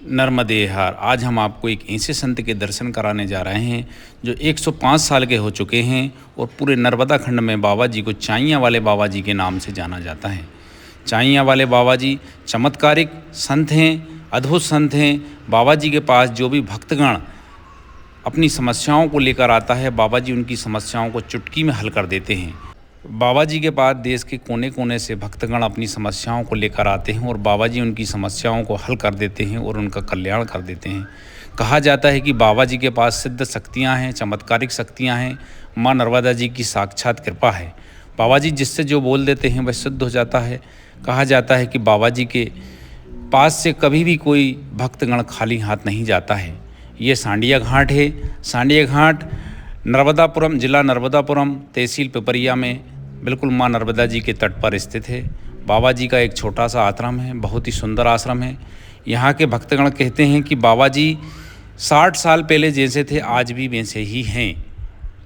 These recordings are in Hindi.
नर्मदे हर। आज हम आपको एक ऐसे संत के दर्शन कराने जा रहे हैं जो 105 साल के हो चुके हैं और पूरे नर्मदा खंड में बाबा जी को चाइयाँ वाले बाबा जी के नाम से जाना जाता है। चाइयाँ वाले बाबा जी चमत्कारिक संत हैं, अद्भुत संत हैं। बाबा जी के पास जो भी भक्तगण अपनी समस्याओं को लेकर आता है, बाबा जी उनकी समस्याओं को चुटकी में हल कर देते हैं। बाबा जी के पास देश के कोने कोने से भक्तगण अपनी समस्याओं को लेकर आते हैं और बाबा जी उनकी समस्याओं को हल कर देते हैं और उनका कल्याण कर देते हैं। कहा जाता है कि बाबा जी के पास सिद्ध शक्तियां हैं, चमत्कारिक शक्तियां हैं। माँ नर्मदा जी की साक्षात कृपा है। बाबा जी जिससे जो बोल देते हैं वह सिद्ध हो जाता है। कहा जाता है कि बाबा जी के पास से कभी भी कोई भक्तगण खाली हाथ नहीं जाता है। ये सांडिया घाट है। सांडिया घाट नर्मदापुरम, जिला नर्मदापुरम, तहसील पिपरिया में बिल्कुल माँ नर्मदा जी के तट पर स्थित है। बाबा जी का एक छोटा सा आश्रम है, बहुत ही सुंदर आश्रम है। यहाँ के भक्तगण कहते हैं कि बाबा जी 60 साल पहले जैसे थे आज भी वैसे ही हैं।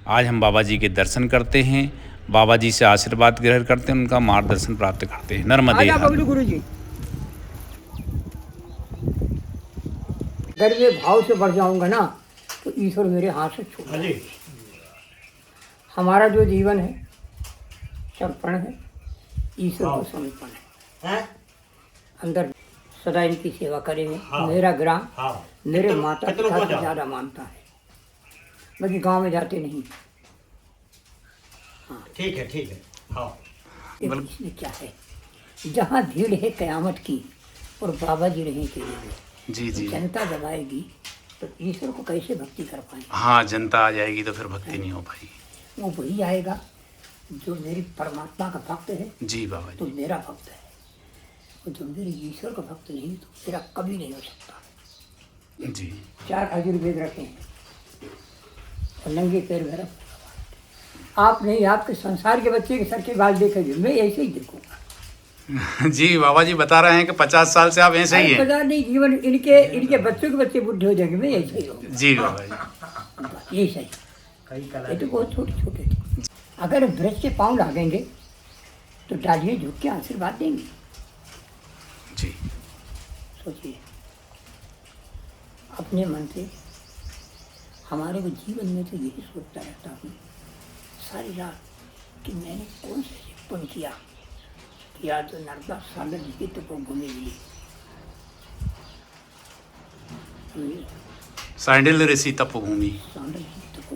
आज हम बाबा जी के दर्शन करते हैं, बाबा जी से आशीर्वाद ग्रहण करते हैं, उनका मार्गदर्शन प्राप्त करते हैं। नर्मदे हर। गुरु जी, अगर मैं भाव से बढ़ जाऊंगा ना तो ईश्वर मेरे हाथ से छूट जाएगा। हमारा जो जीवन है समर्पण है, ईश्वर को समर्पण है। अंदर सदा इनकी सेवा करेंगे। मेरा ग्राम मेरे माता पिता से ज़्यादा मानता है, बाकी गांव में जाते नहीं। हाँ ठीक है, ठीक है। हाँ, इसमें क्या है, जहाँ भीड़ है कयामत की और बाबा जी रहे के लिए, जी जी। जनता जब आएगी तो ईश्वर को कैसे भक्ति कर पाएंगे। हाँ, जनता आ जाएगी तो फिर भक्ति नहीं हो पाएगी। वो वही आएगा जो मेरी परमात्मा का भक्त है जी बाबा तो जी। मेरा भक्त है, और जो मेरे ईश्वर का भक्त नहीं तो मेरा कभी नहीं हो सकता। जी 4 आयुर्वेद रखे हैं और नंगे पैर में रख। आप नहीं, आपके संसार के बच्चे के सर के बाल देखेंगे, मैं ऐसे ही देखूंगा। जी बाबा जी बता रहे हैं कि 50 साल से आप ऐसे ही हैं। पता नहीं जीवन इनके बच्चों के बच्चे बुढ़े हो जाएंगे, मैं ऐसे ही रहूँगा। जी बाबा जी। यही सही। ये तो बहुत छोटे छोटे थे। अगर ब्रज के पाँव लागेंगे तो डालिए झुक के आशीर्वाद देंगे। जी सोचिए अपने मन से। हमारे को जीवन में तो यही सोचता रहता हूँ सारी रात कि मैंने कौन से पुण्य किया कि आज जो नर्मदा सागर जी तो को घूमे मिली। सांडिल ऋषि तपोभूमि। सागर जी तो को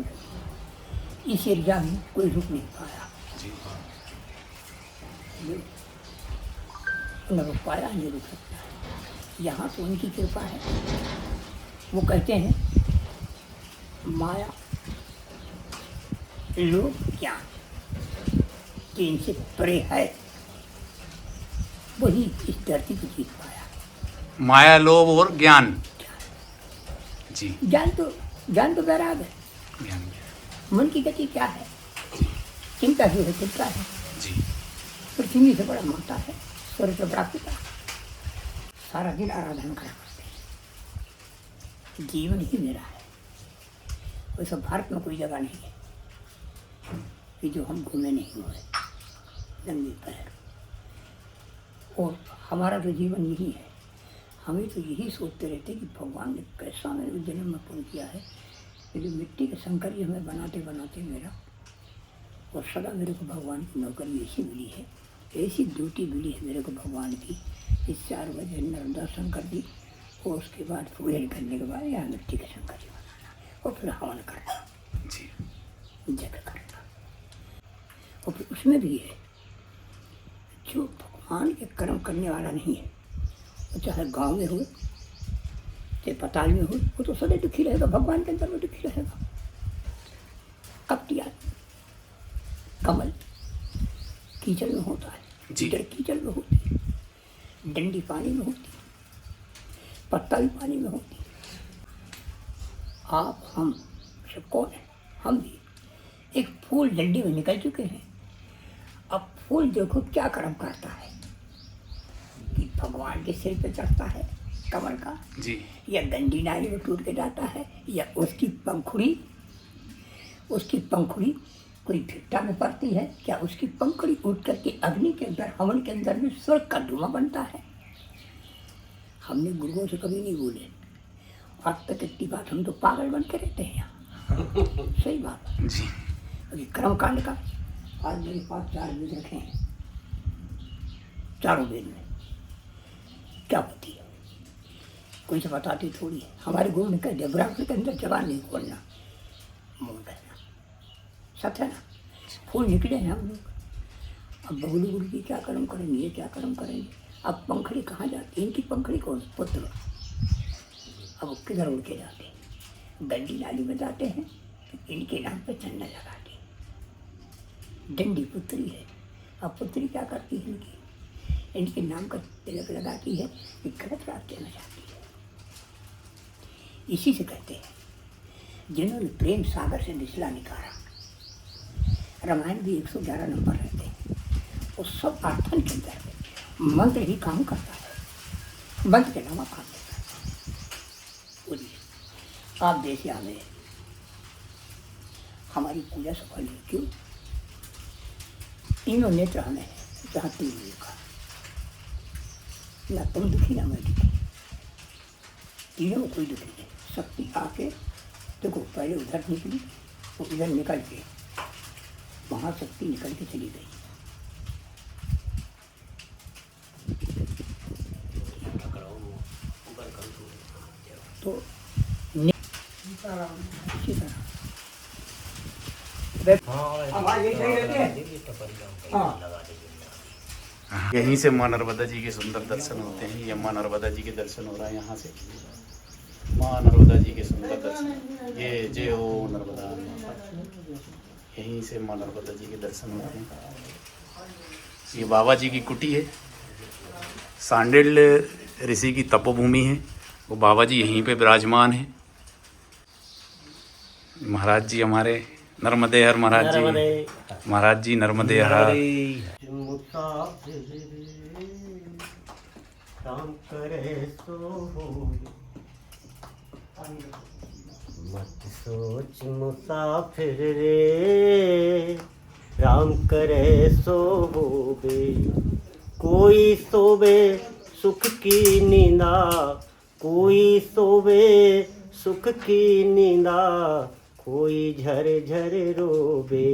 इस एरिया में कोई रुक नहीं पाया। जी न रुक पाया, नहीं रुक सकता। यहाँ तो उनकी कृपा है। वो कहते हैं माया लोभ ज्ञान कि इनसे परे है, वही इस धरती को जीत पाया। माया, लोभ और ज्ञान। जी ज्ञान तो वैराग है। ज्ञान। मन की गति क्या है, चिंता ही है, चिंता है। जी पृथ्वी से बड़ा माता है, स्वर्ग से बड़ा पिता। सारा दिन आराधना करा करते हैं। जीवन ही मेरा है। वैसे भारत में कोई जगह नहीं है कि जो हम घूमे नहीं हुए नंगे पैर। और हमारा तो जीवन यही है। हमें तो यही सोचते रहते कि भगवान ने कैसा मेरे जन्म में पुण्य किया है। ये जो मिट्टी के शंकर जी हमें बनाते बनाते मेरा, और सदा मेरे को भगवान की नौकरी ऐसी मिली है, ऐसी ड्यूटी मिली है मेरे को भगवान की कि 4 बजे नर्मदा शंकर जी और उसके बाद पूजन करने के बाद यहाँ मिट्टी के शंकर जी बनाना और फिर हवन करना, जी जग करना। और फिर उसमें भी है जो भगवान के कर्म करने वाला नहीं है, वो चाहे गाँव में हो चाहे पताल में हो, वो तो सदैव दुखी रहेगा, भगवान के अंदर में दुखी रहेगा। कपटी आदमी कमल कीचड़ में होता है, जड़ कीचड़ में होती है, डंडी पानी में होती है, पत्ता भी पानी में होती है। आप हम सब कौन है? हम भी एक फूल डंडी में निकल चुके हैं। अब फूल देखो क्या कर्म करता है कि भगवान के सिर पे चढ़ता है कमल का, जी या डंडी नाली में टूट के जाता है, या उसकी पंखुड़ी कोई भिट्टा में पड़ती है, क्या उसकी पंखुड़ी उठ करके अग्नि के अंदर, हवन के अंदर में स्वर्ग का धुआं बनता है। हमने गुरुओं से कभी नहीं बोले। आज तक इतनी बात, हम तो पागल बन के रहते हैं यहाँ। सही बात है जी। अभी कर्म कांड का आज मेरे पास 4 वेद रखे हैं। चारों वेद में क्या होती है कोई से बताती थोड़ी है। हमारे गुरु ने कह दिया ब्राह्मण के अंदर जबान नहीं खोलना, मुंह कहना। सच है ना। फूल निकले हैं हम लोग। अब बबलू गुरु जी क्या कर्म करेंगे, ये क्या कर्म करेंगे। अब पंखड़ी कहाँ जाती है, इनकी पंखड़ी कौन पुत्र, अब वो किधर उड़ के जाते हैं, गंडी नाली में जाते हैं तो इनके नाम पे चंदन लगाते हैं। डंडी पुत्री है। अब पुत्री क्या करती है इनके नाम का तिलक लगाती है कि गलत रास्ते में जाती है। इसी से कहते हैं जिन्होंने प्रेम सागर से निचला निकाला। रामायण भी 111 नंबर रहते हैं। वो सब अर्थन के अंदर मंत्र ही काम करता है, मंत्र के अलावा काम नहीं करता। बोलिए आप देश आवे हमारी पूजा सफल है क्यों? तीनों नेत्र हमें जहाँ तीन का ना तुम दुखी ना मैं दुखी, तीनों को कोई दुखी नहीं। शक्ति आके देखो पहले उधर निकली, वो इधर निकल के वहाँ शक्ति निकल के चली गई। तो यहीं से माँ नर्मदा जी के सुंदर दर्शन होते हैं। ये माँ नर्मदा जी के दर्शन हो रहा है यहाँ से। माँ नर्मदा जी के सुंदर दर्शन, ये जय हो नर्मदा। यहीं से माँ नर्मदा जी के दर्शन होते हैं। ये बाबा जी की कुटी है। सांडिल ऋषि की तपोभूमि है। वो बाबा जी यहीं पे विराजमान है। महाराज जी हमारे नर्मदे हर महाराज जी, महाराज जी नर्मदे हर। राम करे सो मत सोच मुसाफिर रे, राम करे सो होवे। कोई सोवे सुख की नींदा, कोई सोवे सुख की नींदा, कोई झर झर रोबे।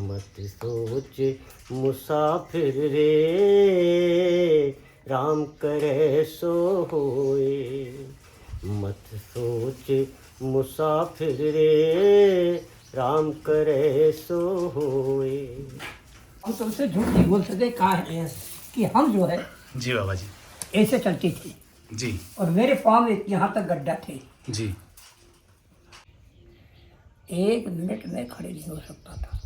मत सोच मुसाफिर रे, राम करे सो होए। मत सोच मुसाफिर रे, राम करे सो होए। हम तुमसे झूठ नहीं बोल सकते। कहा है कि हम जो है जी बाबा जी ऐसे चलते थे जी, और मेरे पाँव में यहाँ तक गड्ढा थे। जी 1 मिनट में खड़े नहीं हो सकता था।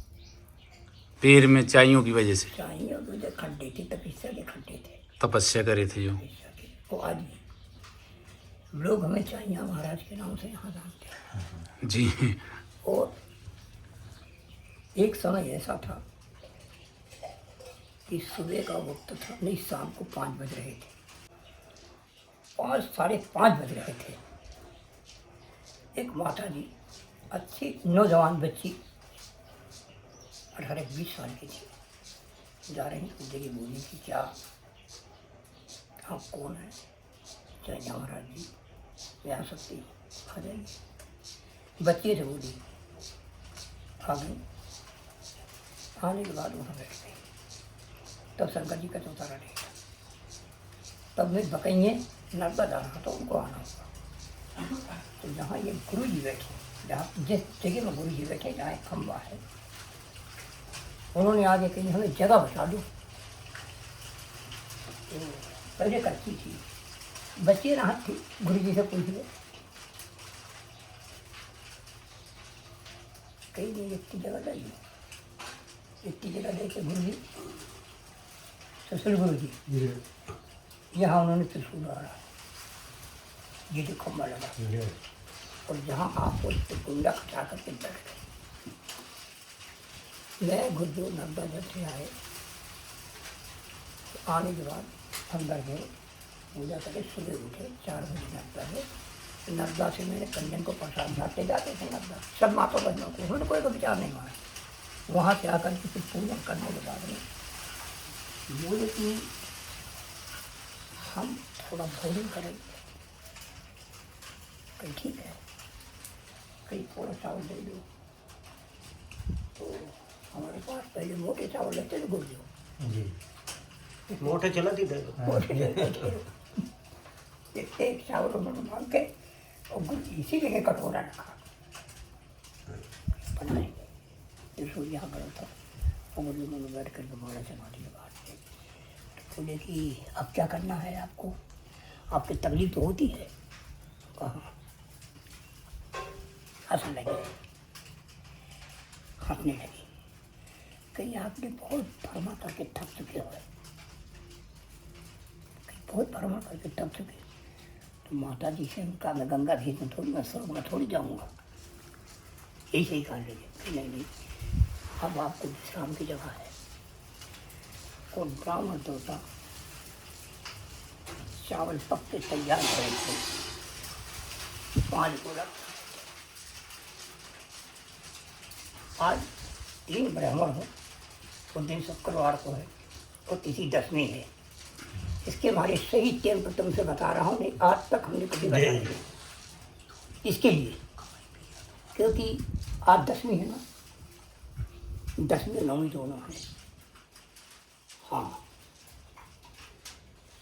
पैर में चाइयों की वजह से चाहिए और मुझे खड्डे थे, तपस्या के खड्डे थे। तपस्या करे थे जो। तपस्या के वो आज भी लोग हमें चाहिए महाराज के नाम से यहाँ जानते हैं। जी और एक समय ऐसा था कि सुबह का वक्त था, नहीं शाम को 5 बज रहे थे, 5 साढ़े 5 बज रहे थे। एक माता जी अच्छी नौजवान बच्ची 18-20 साल की थी, जा रही उस जगह बोली थी क्या आप कौन है? चाहिए महाराज जी मैं आ सकती आ जाइए। बच्चे से बोली आ गई। आने के बाद वहाँ बैठ गई। तब शंकर जी का चौतारा नहीं था। तब मैं बकैये नर्मदा जा रहा था, उनको आना होगा। तो जहाँ ये गुरु जी बैठे, जहाँ जिस जगह में गुरु जी बैठे जहाँ एक खम्बा है, उन्होंने आगे कहीं हमें जगह बता दो। तो पहले करती थी, बच्चे राहत थी, गुरु जी से पूछिए। कहीं नहीं इतनी जगह जाइए, इतनी जगह दे के गुरु जी ससुर गुरु जी यहाँ उन्होंने त्रिशूल डाला, ये जो खम्बा लगा, और जहाँ आप उसको गुंडा खटा करके बैठ गए। मैं गुरु नर्मदा जब से आए, तो आने के बाद अंदर गए, पूजा करके सुबह उठे 4 बजे नर्मदा है। नर्मदा से मैंने कंजन को प्रसाद लाते जाते थे। नर्मदा सब माता बहनों को, उन्होंने कोई विचार नहीं माना। वहाँ से आकर के फिर पूजन करने के बाद में बोले कि हम थोड़ा भोजन करेंगे, कहीं ठीक है, कहीं थोड़ा चावल दे दो। तो हमारे पास पहले मोटे चावल लेते थे गुर्जो जी, मोटे चला थी दे मोटे लेते थे। एक चावल उन्होंने मांग के और गुर्जी इसीलिए कटोरा रखा बनाएंगे। जो यहाँ बड़ा था और गुर्जी उन्होंने बैठ कर बोला चला दिया बात में। तो बोले कि अब क्या करना है आपको, आपकी तकलीफ तो होती है। कहाँ हंसने लगे, हंसने लगी। कहीं आपने बहुत फरमा करके थक चुके हो, कहीं बहुत फरमा करके थक चुके। तो माता जी से उनका मैं गंगा भेज में थोड़ी, मैं स्वर्ग में थोड़ी जाऊँगा, यही सही कर लेंगे। नहीं, अब आपको विश्राम की जगह है। और ब्राह्मण देवता चावल पक के तैयार करेंगे, 5 गोला। आज 3 ब्राह्मण हो, उस दिन शुक्रवार को है और तिथि 10वीं है। इसके हमारे सही टाइम पर तुमसे बता रहा हूँ, नहीं आज तक हमने कभी बताया नहीं इसके लिए, क्योंकि आज 10वीं है ना, 10वीं 9वीं दोनों है। हाँ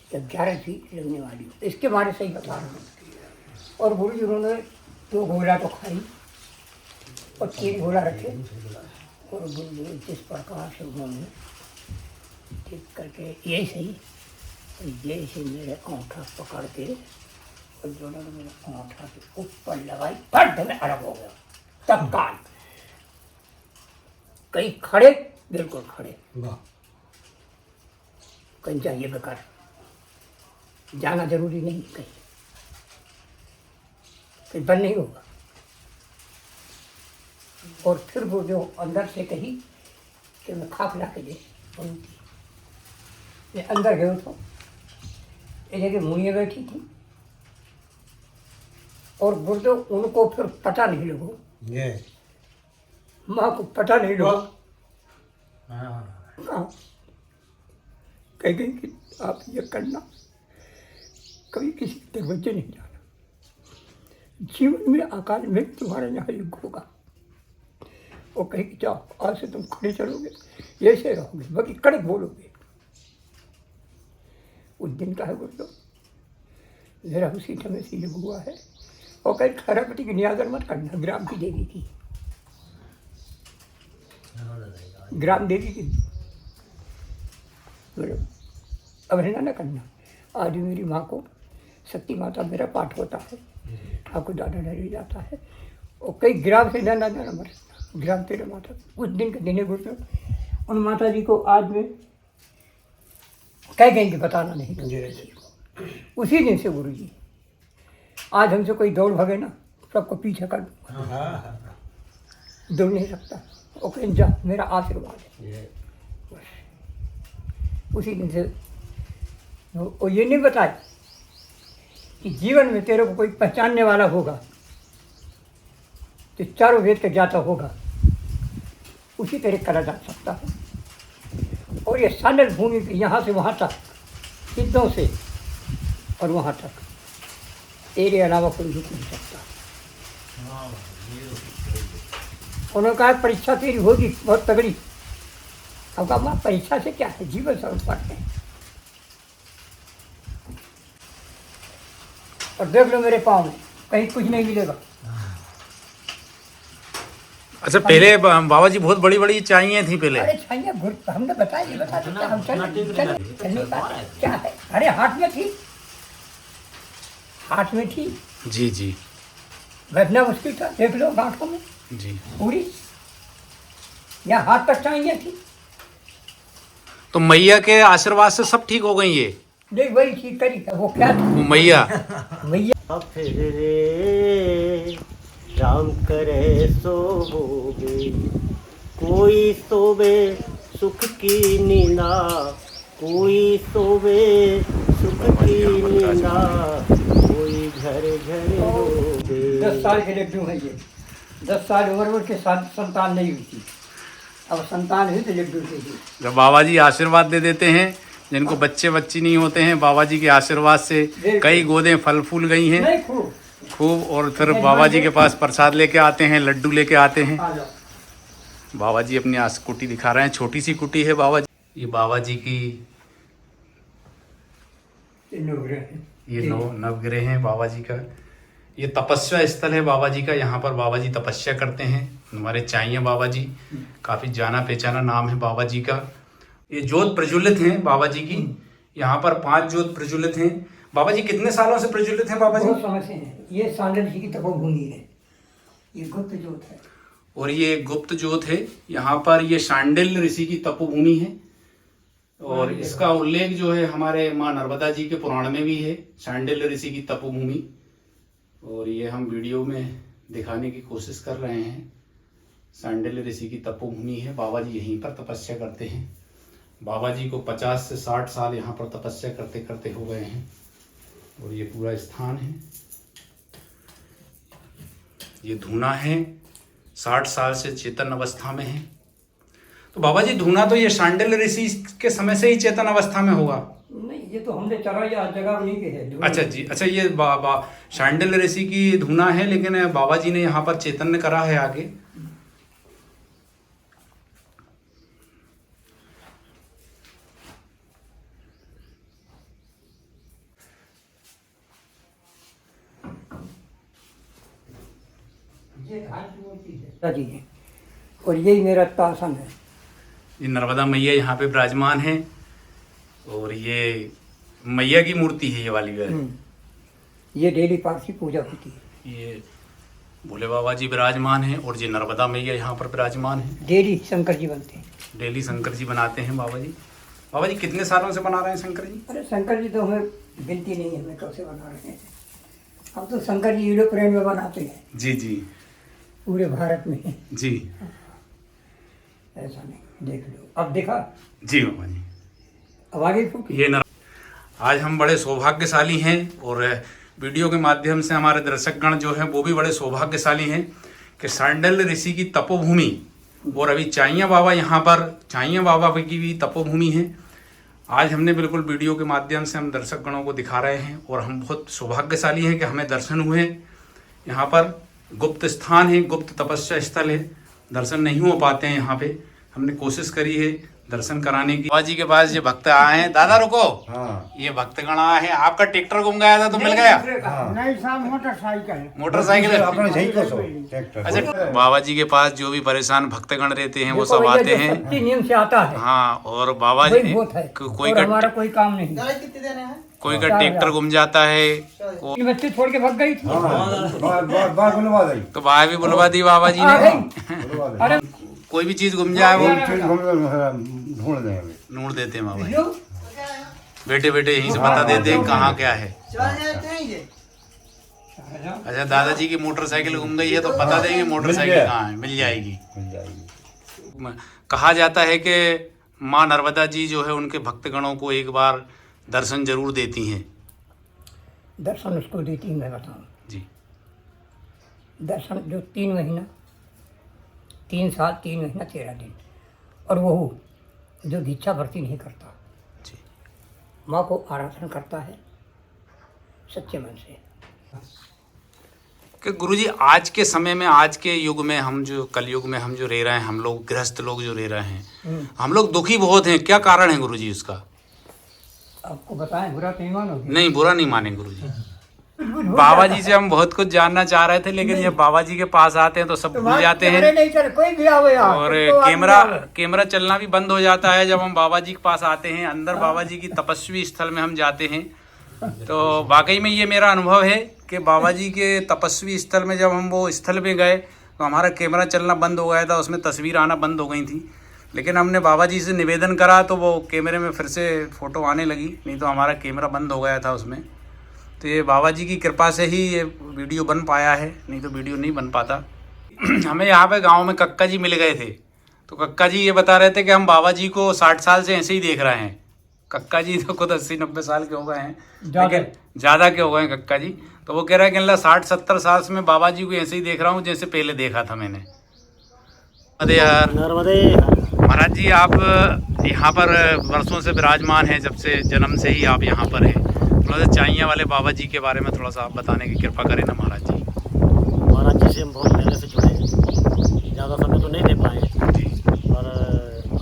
11वीं लगने वाली हो, इसके बारे सही बता रहा हूँ। और गुरु जी उन्होंने 2 गोला तो खाई और 3 गोला रखे। और गुरु जी जिस प्रकार से उन्होंने ठीक करके यही सही, जैसे मेरे अंगूठा पकड़ के और दोनों ने मेरे अंगूठा के ऊपर लगाई, फट में अलग हो गया तत्काल। कहीं खड़े, बिल्कुल खड़े, कहीं जाइए बेकार, जाना जरूरी नहीं, कहीं बंद नहीं होगा। और फिर वो जो अंदर से कही कि मैं खाक ला के दे, ये अंदर गए तो ये जगह मुनिया बैठी थी और गुर्जो उनको फिर पता नहीं लगो, माँ को पता नहीं लगो। कह गई कि आप ये करना, कभी किसी के दरवाजे नहीं जाना, जीवन में आकाश में तुम्हारा यहाँ युग होगा। वो कहे कि जाओ आज से तुम खड़े चलोगे, ऐसे रहोगे, बाकी कड़क बोलोगे। उस दिन का है गुरु, मेरा उसी समय से युग हुआ है। और कहीं खरापति की नियाजर मत करना, ग्राम की देवी की, ग्राम देवी की अवहेलना न करना। आज भी मेरी माँ को शक्ति माता मेरा पाठ होता है, ठाकुर दादा डरे जाता है। और कई ग्राम से जाना जाना मर ग्राम तेरे माता, उस दिन के दिन गुरु उन माता जी को आज में कह गए कि बताना नहीं किसी को। उसी दिन से गुरु जी आज हमसे कोई दौड़ भगे ना, सबको पीछे कर दौड़ नहीं सकता। और कहीं जा, मेरा आशीर्वाद है। उसी दिन से वो ये नहीं बताए कि जीवन में तेरे को कोई पहचानने वाला होगा, तो चारों वेद के ज्ञाता होगा, उसी तरह करा जा सकता है। और ये सानल भूमि के यहाँ से वहाँ तक, सिद्धों से और वहाँ तक, तेरे अलावा कोई रुक नहीं सकता। उन्होंने कहा परीक्षा तेरी होगी बहुत तगड़ी। अब कहा माँ परीक्षा से क्या है, जीवन स्वरूप पढ़ते हैं। और देख लो मेरे पाँव में कहीं कुछ नहीं मिलेगा। अच्छा पहले बाबा जी बहुत बड़ी बड़ी चाइयाँ थी पहले। अरे छाइया हमने बताया, बता देते हम चलने का क्या है। अरे हाथ में थी, हाथ में थी जी जी, बैठना मुश्किल था, देख लो गांठों में जी पूरी, यहाँ हाथ तक चाहिए थी। तो मैया के आशीर्वाद से सब ठीक हो गई ये। देख वही ठीक करी, वो क्या था वो मैया मैया। फिर रे राम करे सो होगे, कोई सोवे सुख की नींदा, कोई सोवे सुख की नींदा, कोई घर घर रोगे। 10 साल के लड्डू है ये, 10 साल उम्र के साथ संतान नहीं हुई थी, अब संतान हुई तो लड्डू से ही। जब बाबा जी आशीर्वाद दे देते हैं, जिनको बच्चे बच्ची नहीं होते हैं, बाबा जी के आशीर्वाद से कई गोदें फल फूल गई हैं नहीं खूब खूब। और फिर बाबा जी के पास प्रसाद लेके आते हैं, लड्डू लेके आते हैं। आ जाओ। बाबा जी अपनी कुटी दिखा रहे हैं, छोटी सी कुटी है बाबा जी। ये बाबा जी की ये नवग्रह हैं बाबा जी का। ये तपस्या स्थल है बाबा जी का, यहाँ पर बाबा जी तपस्या करते हैं। हमारे चाहिए बाबा जी, काफ़ी जाना पहचाना नाम है बाबा जी का। ये ज्योत प्रज्वलित हैं बाबा जी की, यहाँ पर 5 ज्योत प्रज्वलित हैं। बाबा जी कितने सालों से प्रज्वलित हैं बाबा जी? बहुत समय से है। ये सांडल जी की तपोभूमि है, ये गुप्त ज्योत है। और ये गुप्त ज्योत है, यहाँ पर ये शांडिल्य ऋषि की तपोभूमि है। और इसका उल्लेख जो है हमारे माँ नर्मदा जी के पुराण में भी है, शांडिल्य ऋषि की तपोभूमि। और ये हम वीडियो में दिखाने की कोशिश कर रहे हैं। शांडिल्य ऋषि की तपोभूमि है, बाबा जी यहीं पर तपस्या करते हैं। बाबा जी को 50 से 60 साल यहाँ पर तपस्या करते करते हो गए हैं। और ये पूरा स्थान है, ये धूना है, 60 साल से चेतन अवस्था में है। तो बाबा जी धूना तो ये शांडिल्य ऋषि के समय से ही चेतन अवस्था में होगा? नहीं, ये तो हमने चला या जगह उन्हीं के है। अच्छा जी, अच्छा ये शांडिल्य ऋषि की धूना है, लेकिन बाबा जी ने यहाँ पर चैतन्य करा है आगे। जी है, और यही मेरा तासन है। ये नर्मदा मैया यहाँ पे विराजमान है। और ये मैया की मूर्ति है ये वाली है। ये डेली पाठ की पूजा होती है। ये भोले बाबा जी विराजमान हैं और ये नर्मदा मैया यहाँ पर विराजमान है। डेली शंकर जी बनते हैं। डेली शंकर जी बनाते हैं बाबा जी। बाबा जी कितने सालों से बना रहे हैं शंकर जी? अरे शंकर जी तो हमें गिनती नहीं है, हमें कब से बना रहे हैं। हम तो शंकर जी यूरोप्रेन में बनाते हैं। जी जी पूरे भारत में जी। ऐसा नहीं, देख लो अब देखा। जी बाबा जी। अब आगे फूट। ये आज हम बड़े सौभाग्यशाली हैं और वीडियो के माध्यम से हमारे दर्शकगण जो हैं वो भी बड़े सौभाग्यशाली हैं कि शांडिल्य ऋषि की तपोभूमि और अभी चाहिए बाबा यहाँ पर चाहिए बाबा की भी तपोभूमि है। आज हमने बिल्कुल वीडियो के माध्यम से हम दर्शकगणों को दिखा रहे हैं और हम बहुत सौभाग्यशाली हैं कि हमें दर्शन हुए। यहाँ पर गुप्त स्थान है, गुप्त तपस्या स्थल है, दर्शन नहीं हो पाते हैं यहाँ पे। हमने कोशिश करी है दर्शन कराने की। बाबा जी के पास ये भक्त आए हैं। दादा रुको। हाँ। ये भक्तगण आए हैं। आपका ट्रैक्टर गुम गया था तो मिल गया? नहीं साहब, मोटरसाइकिल। मोटरसाइकिल है। अपने सही को सो ट्रैक्टर। अच्छा, बाबा जी के पास जो भी परेशान भक्तगण रहते हैं वो सब आते हैं। सत्य नियम से आता है। हाँ, और बाबा जी कोई और हमारा कोई काम नहीं। कोई का ट्रैक्टर गुम जाता है बच्चे छोड़ के भाग गई थी। तो बाहर भी बुलवा दी बाबा जी आ ने। गई। अरे कोई भी चीज गुम जाए वो ढूंढ देंगे। ढूंढ देते हैं बाबा जी। जो बेटे बेटे यहीं से बता देते हैं कहाँ क्या है। अच्छा, दादाजी की मोटरसाइकिल गुम गई है तो बता देंगे मोटरसाइकिल कहाँ है, मिल जाएगी। कहा जाता है कि माँ नर्मदा जी जो है उनके भक्तगणों को एक बार दर्शन जरूर देती हैं। दर्शन उसको देती हूँ, मैं बताऊँ जी। दर्शन जो 3 महीना 3 साल 3 महीना 13 दिन, और वो जो भिक्षा भर्ती नहीं करता, जी। माँ को आराधना करता है सच्चे मन से। कि गुरुजी आज के समय में, आज के युग में, हम जो कलयुग में हम जो रह रहे हैं, हम लोग गृहस्थ लोग जो रह रहे हैं, हम लोग दुखी बहुत हैं। क्या कारण है गुरुजी उसका? आपको बताएं, बुरा तो नहीं मानोगे? नहीं, बुरा नहीं माने गुरुजी। बाबा जी से हम बहुत कुछ जानना चाह रहे थे, लेकिन ये बाबा जी के पास आते हैं तो सब भूल जाते हैं। नहीं चल, कोई भी आवे यार, और तो कैमरा चलना भी बंद हो जाता है जब हम बाबा जी के पास आते हैं। अंदर बाबा जी की तपस्वी स्थल में हम जाते हैं तो वाकई में ये मेरा अनुभव है कि बाबा जी के तपस्वी स्थल में जब हम वो स्थल में गए तो हमारा कैमरा चलना बंद हो गया था, उसमें तस्वीर आना बंद हो गई थी। लेकिन हमने बाबा जी से निवेदन करा तो वो कैमरे में फिर से फ़ोटो आने लगी, नहीं तो हमारा कैमरा बंद हो गया था उसमें। तो ये बाबा जी की कृपा से ही ये वीडियो बन पाया है, नहीं तो वीडियो नहीं बन पाता। हमें यहाँ पे गांव में कक्का जी मिल गए थे, तो कक्का जी ये बता रहे थे कि हम बाबा जी को 60 साल से ऐसे ही देख रहे हैं। कक्का जी तो खुद 80-90 साल के हो गए हैं, लेकिन ज़्यादा के हो गए हैं कक्का जी। तो वो कह रहा है कि अल्लाह 60-70 साल से मैं बाबा जी को ऐसे ही देख रहा हूँ जैसे पहले देखा था मैंने। अरे यार नर्मदे। महाराज जी, आप यहाँ पर वर्षों से विराजमान है, जब से जन्म से ही आप यहाँ पर हैं। थोड़ा सा चाइया वाले बाबा जी के बारे में थोड़ा सा आप बताने की कृपा करें ना महाराज जी। महाराज जी से हम बहुत पहले से जुड़े हैं, ज़्यादा समय तो नहीं दे पाए जी पर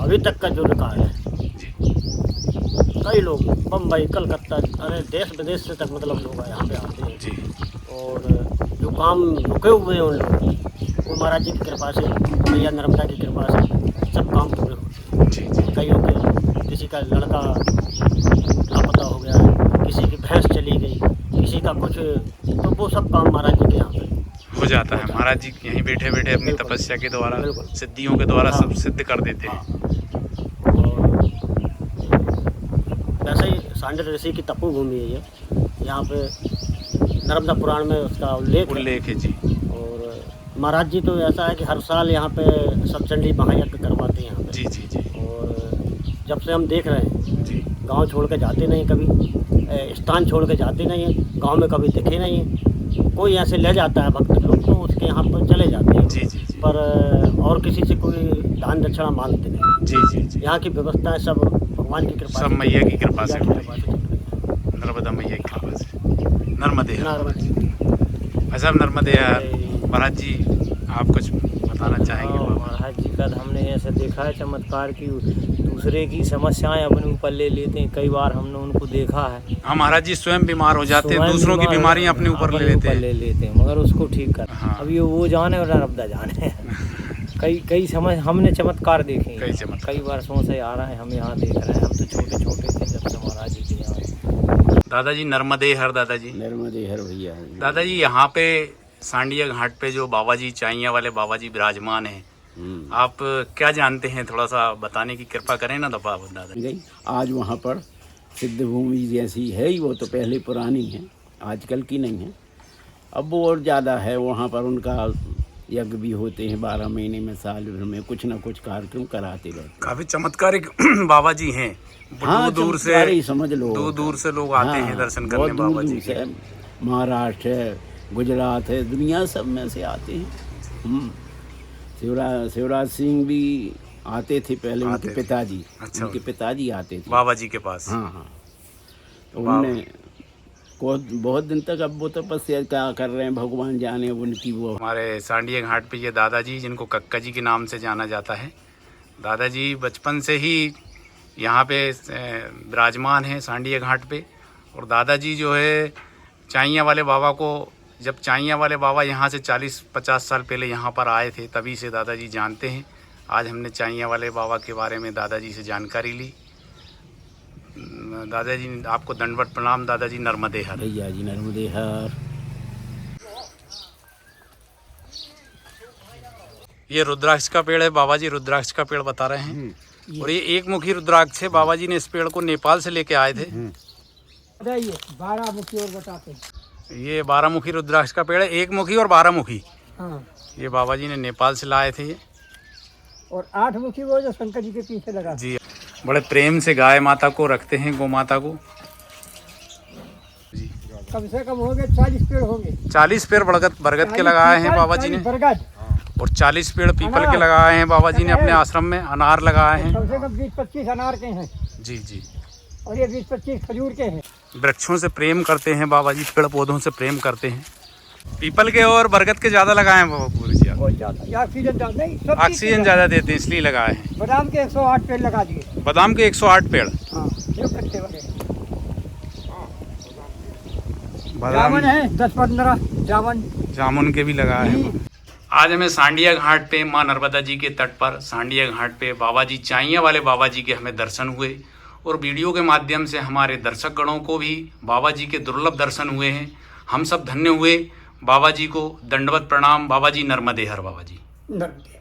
अभी तक का जो रिकॉर्ड है, जी कई लोग बम्बई, कलकत्ता, अरे देश विदेश से तक मतलब लोग यहाँ पे आते हैं। जी और जो काम रुके हुए हैं उन लोग, वो महाराज जी की कृपा से, मैया नर्मदा की कृपा से सब काम पूरे होते हैं। जी जी कईयों के, किसी का लड़का लापता हो गया है, किसी की भैंस चली गई, किसी का कुछ, तो वो सब काम महाराज जी के यहाँ पे हो जाता है। महाराज जी यहीं बैठे बैठे अपनी बिल्कुल। तपस्या के द्वारा, बिल्कुल। सिद्धियों के द्वारा हाँ। सब सिद्ध कर देते हैं। और वैसे ही सांडल ऋषि की तपोभूमि है ये, यहाँ पे नर्मदा पुराण में उसका उल्लेख है। उल्लेख है जी। और महाराज जी तो ऐसा है कि हर साल यहाँ पे सप्तचंडी महायज्ञ करवाते हैं यहाँ पे। जी जी जी और जब से हम देख रहे हैं, जी गांव छोड़ के जाते नहीं कभी, स्थान छोड़ के जाते नहीं हैं, गांव में कभी दिखे नहीं हैं। कोई ऐसे ले जाता है भक्त लोग तो उसके यहाँ पर चले जाते हैं, जी जी जी पर और किसी से कोई दान दक्षिणा मांगते नहीं। जी जी जी यहाँ की व्यवस्था है सब भगवान की कृपा सब से, मैया की कृपा से मैया हो की रही कृपा से चल रही है। नर्मदा मैया की कृपा से। नर्मदे नर्मदा। ऐसा नर्मदे महाराज जी, आप कुछ बताना चाहेंगे? हाँ, महाराज जी का हमने ऐसे देखा है चमत्कार की दूसरे की समस्याएं अपने ऊपर ले लेते हैं। कई बार हमने उनको देखा है। हाँ महाराज जी स्वयं बीमार हो जाते हैं, स्वयं दूसरों की बीमार बीमारियां अपने ऊपर ले लेते हैं। ले लेते हैं मगर उसको ठीक कर। हाँ। अब ये वो जाने और नर्मदा जाने। कई समय हमने चमत्कार देखे हैं। कई चमत्कार। कई वर्षों से आ रहा है, हम यहाँ देख रहे हैं। हम तो छोटे छोटे थे जब से महाराज जी के यहाँ। दादाजी नर्मदे हर दादाजी। नर्मदे हर भैया। दादाजी यहाँ पे सांडिया घाट पे जो बाबा जी, चाइया वाले बाबा जी विराजमान हैं, आप क्या जानते हैं? थोड़ा सा बताने की कृपा करें ना दादा। आज वहाँ पर सिद्ध भूमि जैसी है ही, वो तो पहले पुरानी है, आजकल की नहीं है। अब वो और ज़्यादा है, वहाँ पर उनका यज्ञ भी होते हैं 12 महीने में, साल भर में कुछ ना कुछ कार्यक्रम कराते रहते। काफी चमत्कारिक बाबा जी हैं। हाँ, दूर चमत्कारी ही समझ लो। दूर दूर से लोग आते हैं दर्शन करने बहुत बाबा दूर जी से, के। महाराष्ट्र है, गुजरात है, दुनिया सब में से आते हैं। शिवराज सिंह भी आते थे पहले, आते उनके थे। पिताजी। अच्छा। उनके पिताजी आते थे बाबा जी के पास। हाँ हाँ। तो उन्होंने बहुत दिन तक, अब वो तपस्या क्या कर रहे हैं भगवान जाने, उनकी वो। हमारे सांडिया घाट पे ये दादाजी, जिनको कक्का जी के नाम से जाना जाता है, दादाजी बचपन से ही यहाँ पे विराजमान हैं सांडिया घाट पे। और दादाजी जो है चाइया वाले बाबा को, जब चाइया वाले बाबा यहाँ से 40-50 साल पहले यहाँ पर आए थे, तभी से दादाजी जानते हैं। आज हमने चाइया वाले बाबा के बारे में दादाजी से जानकारी ली। दादाजी आपको दंडवत प्रणाम। दादाजी नर्मदे हर। भैया जी नर्मदे हर। ये रुद्राक्ष का पेड़ है, बाबा जी रुद्राक्ष का पेड़ बता रहे हैं। और ये एक मुखी रुद्राक्ष है, बाबा जी ने इस पेड़ को नेपाल से लेके आए थे। 12 मुखी और बताते हैं। ये 12 मुखी रुद्राक्ष का पेड़ है, एक मुखी और 12 मुखी। हाँ, ये बाबा जी ने नेपाल से लाए थे ये। और 8 मुखी वो जो शंकर जी के पीछे लगा। जी, बड़े प्रेम से गाय माता को रखते हैं, गौ माता को। जी, कम से कम होंगे 40 पेड़ होंगे। 40 पेड़ बरगद के लगाए हैं बाबा जी ने, बरगद। और 40 पेड़ पीपल के लगाए हैं बाबा जी ने अपने आश्रम में। अनार लगाए हैं। कम से कम 20-25 अनार के हैं, जी जी। और ये 20-25 खजूर के हैं। वृक्षों से प्रेम करते हैं बाबा जी, पेड़ पौधों से प्रेम करते हैं। पीपल के और बरगद के ज़्यादा लगाए हैं बाबा पूरी जी। बहुत ज़्यादा। ये ऑक्सीजन ज़्यादा नहीं, सब चीज़ ऑक्सीजन के ज़्यादा देते हैं इसलिए लगाए हैं। बादाम के 108 पेड़ लगा दिए। बादाम के 108 पेड़। हाँ, ये कच्चे वाले। बादाम जामुन है 10-15 जामुन। जामुन के भी लगाए हैं। आज हमें सांडिया घाट पे माँ नर्मदा जी के तट पर सांडिया घाट पे बाबा जी, चाइया वाले बाबा जी के हमें दर्शन हुए। और वीडियो के माध्यम से हमारे दर्शक गणों को भी बाबा जी के दुर्लभ दर्शन हुए हैं। हम सब धन्य हुए। बाबा जी को दंडवत प्रणाम। बाबा जी नर्मदे हर। बाबा जी नर्मदे।